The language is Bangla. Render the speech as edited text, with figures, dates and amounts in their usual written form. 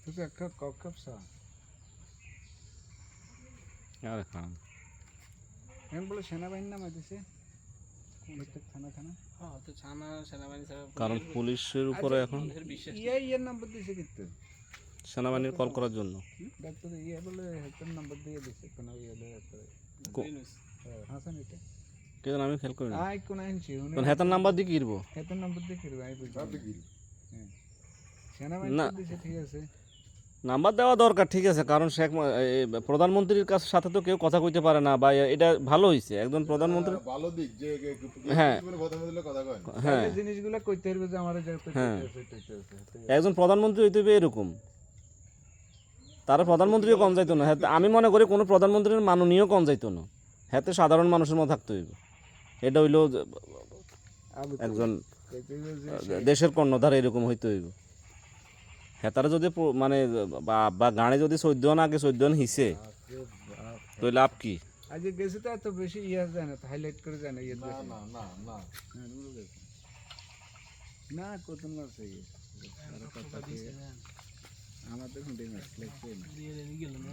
तुझे अक्का कब सा यार खान हम बोले सेनाबाहिनी नाम है जैसे थाना थाना হ্যাঁ তো থানা সেনাবাহিনী ছাড়া কারণ পুলিশের উপরে এখন পুলিশের বিশ্বাস ये नंबर दिसे कितने সেনাবাহিনীর কল করার জন্য डॉक्टर ये बोले हेल्थ नंबर दिए दिसे कोना ये ले हाँ सर नीचे কে জানে আমি খেয়াল করি না आई कोना इंची কারণ হেতার নাম্বার দিয়ে কিরবো हेल्थ नंबर दिखे आई बुझ সব দিকে सेनाबाहिनी ना। दिसे ठीक है से নাম্বার দেওয়া দরকার ঠিক আছে কারণ প্রধানমন্ত্রীর কাছে সাথে তো কেউ কথা কইতে পারে না বা এটা ভালো হইছে একজন প্রধানমন্ত্রী ভালো দিক যে হ্যাঁ। কথা বললে কথা কয় না। হ্যাঁ জিনিসগুলো কইতে হবে যে আমারে যাতে হ্যাঁ। কইতে একজন প্রধানমন্ত্রী হইতে হবে এরকম তারা প্রধানমন্ত্রীও কম যাইতো না হ্যাঁ আমি মনে করি কোনো প্রধানমন্ত্রীর মাননীয় কম যাইতো না হ্যাঁ সাধারণ মানুষের মতো থাকতে হইব এটা হইলো একজন দেশের কর্ণধার এরকম হইতে হইব হ্যাঁ তারা যদি মানে বা গানে যদি 14 আগে 14 হিসে তো লাভ কি আজ গেছে তো এত বেশি ইয়ে যায় না হাইলাইট করে যায় না ইয়ে না না না না না কত না সেই আমাদের হুন্ডে ম্যাচ লাগছে না দিয়ে গেল না